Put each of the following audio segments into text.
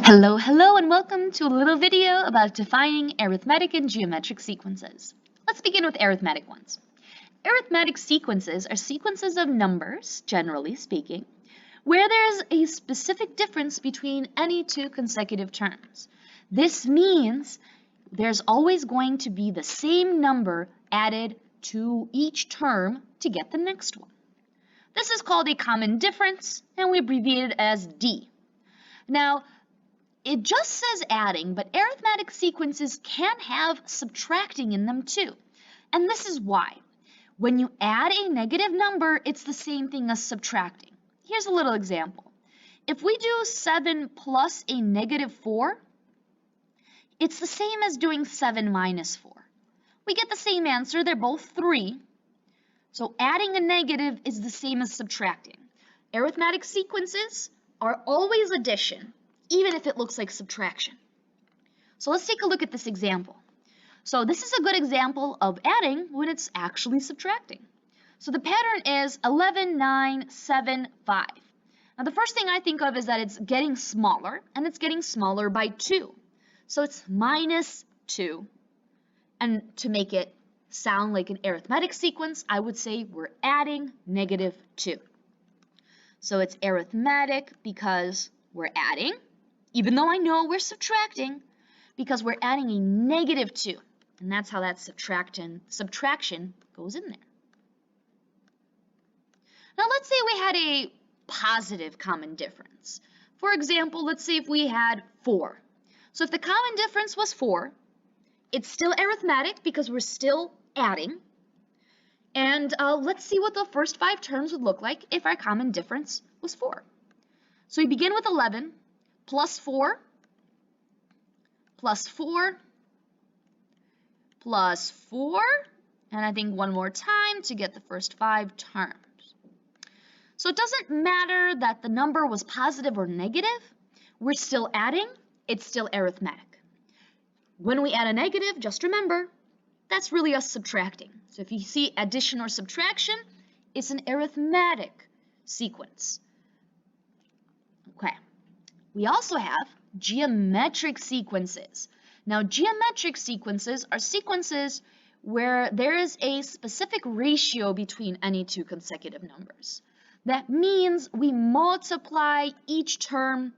Hello, and welcome to a little video about defining arithmetic and geometric sequences. Let's begin with arithmetic ones. Arithmetic sequences are sequences of numbers, generally speaking, where there's a specific difference between any two consecutive terms. This means there's always going to be the same number added to each term to get the next one. This is called a common difference, and we abbreviate it as D. Now, it just says adding, but arithmetic sequences can have subtracting in them too. And this is why. When you add a negative number, it's the same thing as subtracting. Here's a little example. If we do 7 plus a negative 4, it's the same as doing 7 minus 4. We get the same answer, they're both 3. So adding a negative is the same as subtracting. Arithmetic sequences are always addition, even if it looks like subtraction. So let's take a look at this example. So this is a good example of adding when it's actually subtracting. So the pattern is 11, 9, 7, 5. Now the first thing I think of is that it's getting smaller, and it's getting smaller by 2. So it's minus 2. And to make it sound like an arithmetic sequence, I would say we're adding negative 2. So it's arithmetic because we're adding, even though I know we're subtracting, because we're adding a negative 2. And that's how that subtraction goes in there. Now let's say we had a positive common difference. For example, let's say if we had 4. So if the common difference was 4, it's still arithmetic because we're still adding. And let's see what the first 5 terms would look like if our common difference was 4. So we begin with 11. Plus 4, plus 4, plus 4, and I think one more time to get the first 5 terms. So it doesn't matter that the number was positive or negative, we're still adding, it's still arithmetic. When we add a negative, just remember, that's really us subtracting. So if you see addition or subtraction, it's an arithmetic sequence. Okay. We also have geometric sequences. Now, geometric sequences are sequences where there is a specific ratio between any two consecutive numbers. That means we multiply each term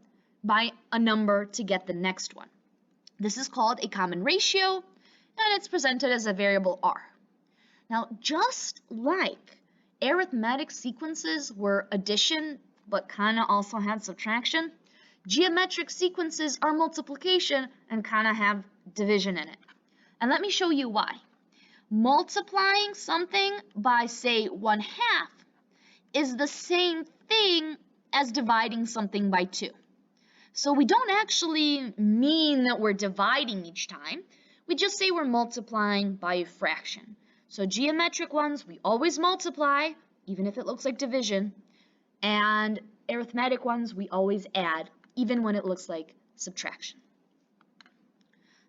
by a number to get the next one. This is called a common ratio, and it's presented as a variable r. Now, just like arithmetic sequences were addition, but kind of also had subtraction, geometric sequences are multiplication and kind of have division in it. And let me show you why. Multiplying something by, say, 1/2 is the same thing as dividing something by 2. So we don't actually mean that we're dividing each time. We just say we're multiplying by a fraction. So geometric ones, we always multiply, even if it looks like division. And arithmetic ones, we always add, even when it looks like subtraction.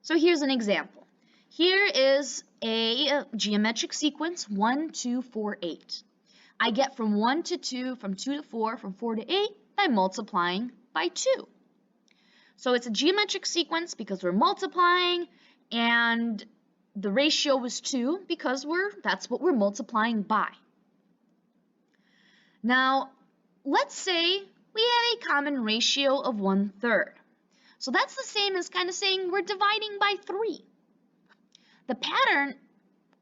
So here's an example. Here is a geometric sequence, 1, 2, 4, 8. I get from 1 to 2, from 2 to 4, from 4 to 8 by multiplying by 2. So it's a geometric sequence because we're multiplying, and the ratio is 2 because that's what we're multiplying by. Now, let's say we have a common ratio of 1/3. So that's the same as kind of saying we're dividing by 3. The pattern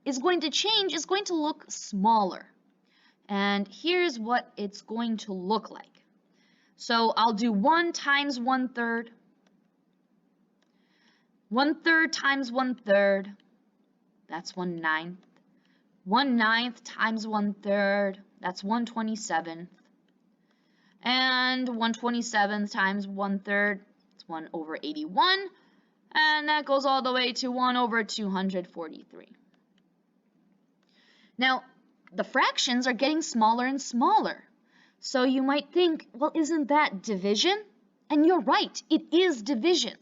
is going to change, it's going to look smaller. And here's what it's going to look like. So I'll do 1 times 1/3. 1/3 times 1/3, that's 1/9. 1/9 times 1/3, that's 1/27. And 1/27 times 1/3, it's 1/81. And that goes all the way to 1/243. Now, the fractions are getting smaller and smaller. So you might think, well, isn't that division? And you're right, it is division.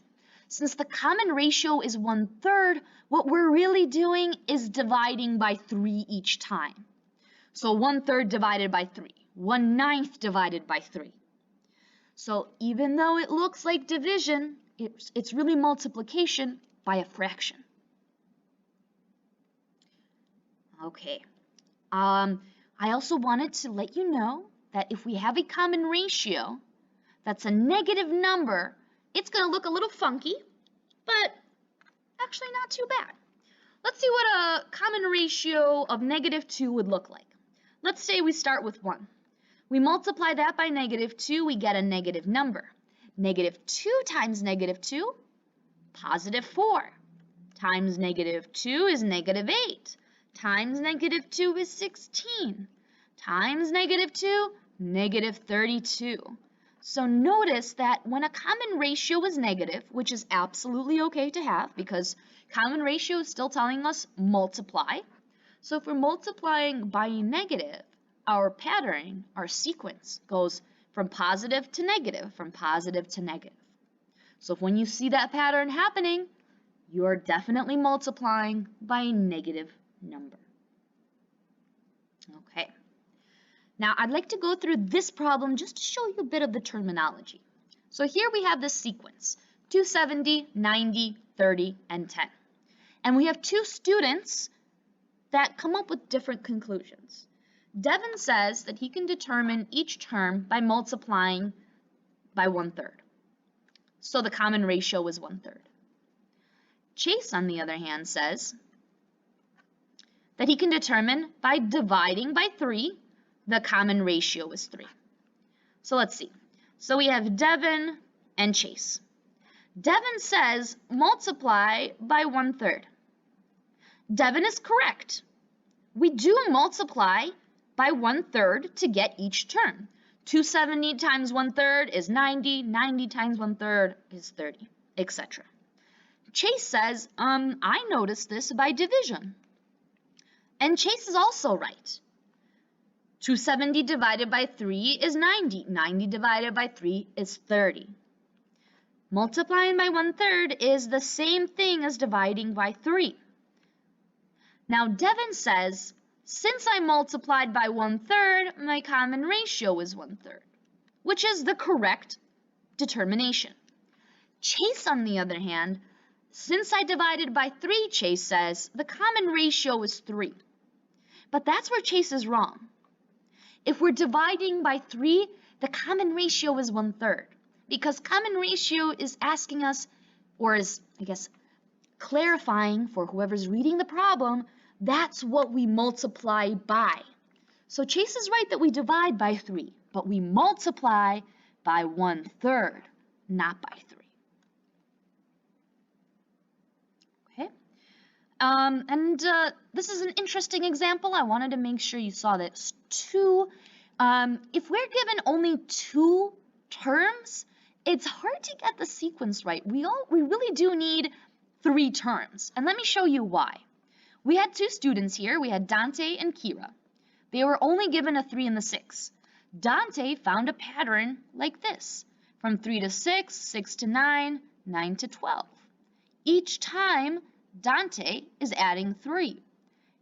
Since the common ratio is 1/3, what we're really doing is dividing by 3 each time. So 1/3 divided by 3, 1/9 divided by 3. So even though it looks like division, it's really multiplication by a fraction. Okay. I also wanted to let you know that if we have a common ratio that's a negative number, it's going to look a little funky, but actually not too bad. Let's see what a common ratio of -2 would look like. Let's say we start with 1. We multiply that by -2, we get a negative number. -2 times -2, +4. Times -2 is -8. Times -2 is 16. Times -2, -32. So notice that when a common ratio is negative, which is absolutely okay to have because common ratio is still telling us multiply. So if we're multiplying by a negative, our pattern, our sequence goes from positive to negative, from positive to negative. So when you see that pattern happening, you're definitely multiplying by a negative number. Okay. Now, I'd like to go through this problem just to show you a bit of the terminology. So here we have this sequence, 270, 90, 30, and 10. And we have two students that come up with different conclusions. Devin says that he can determine each term by multiplying by 1/3. So the common ratio is 1/3. Chase, on the other hand, says that he can determine by dividing by 3. The common ratio is 3. So let's see. So we have Devin and Chase. Devin says multiply by 1/3. Devin is correct. We do multiply by 1/3 to get each term. 270 times 1/3 is 90, 90 times 1/3 is 30, etc. Chase says, I noticed this by division. And Chase is also right. 270 divided by 3 is 90. 90 divided by 3 is 30. Multiplying by 1/3 is the same thing as dividing by 3. Now Devin says, since I multiplied by 1/3, my common ratio is 1/3, which is the correct determination. Chase, on the other hand, since I divided by 3, Chase says, the common ratio is 3. But that's where Chase is wrong. If we're dividing by 3, the common ratio is 1/3, because common ratio is asking us, or is, I guess, clarifying for whoever's reading the problem, that's what we multiply by. So Chase is right that we divide by 3, but we multiply by 1/3, not by 3. Okay? This is an interesting example. I wanted to make sure you saw that if we're given only 2 terms, it's hard to get the sequence right. We really do need 3 terms, and let me show you why. We had 2 students here. We had Dante and Kira. They were only given a 3 and the 6. Dante found a pattern like this, from 3 to 6, 6 to 9, 9 to 12. Each time, Dante is adding 3.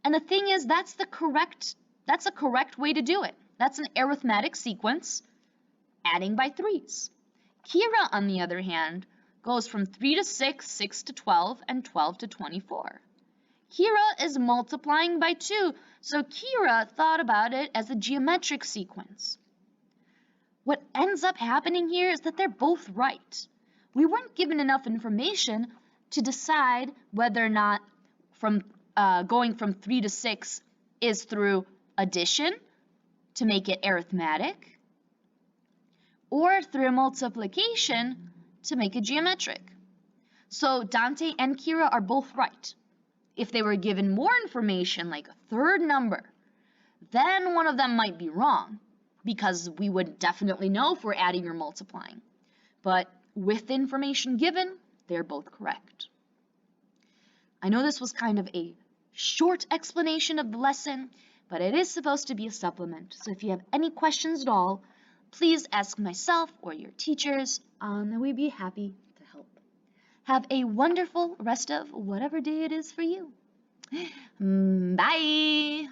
And the thing is, that's a correct way to do it. That's an arithmetic sequence, adding by 3s. Kira, on the other hand, goes from 3 to 6, 6 to 12, and 12 to 24. Kira is multiplying by 2, so Kira thought about it as a geometric sequence. What ends up happening here is that they're both right. We weren't given enough information to decide whether or not going from 3 to 6 is through addition to make it arithmetic, or through multiplication to make it geometric. So Dante and Kira are both right. If they were given more information, like a third number, then one of them might be wrong, because we would definitely know if we're adding or multiplying. But with the information given, they're both correct. I know this was kind of a short explanation of the lesson, but it is supposed to be a supplement. So if you have any questions at all, please ask myself or your teachers, and we'd be happy to help. Have a wonderful rest of whatever day it is for you. Bye!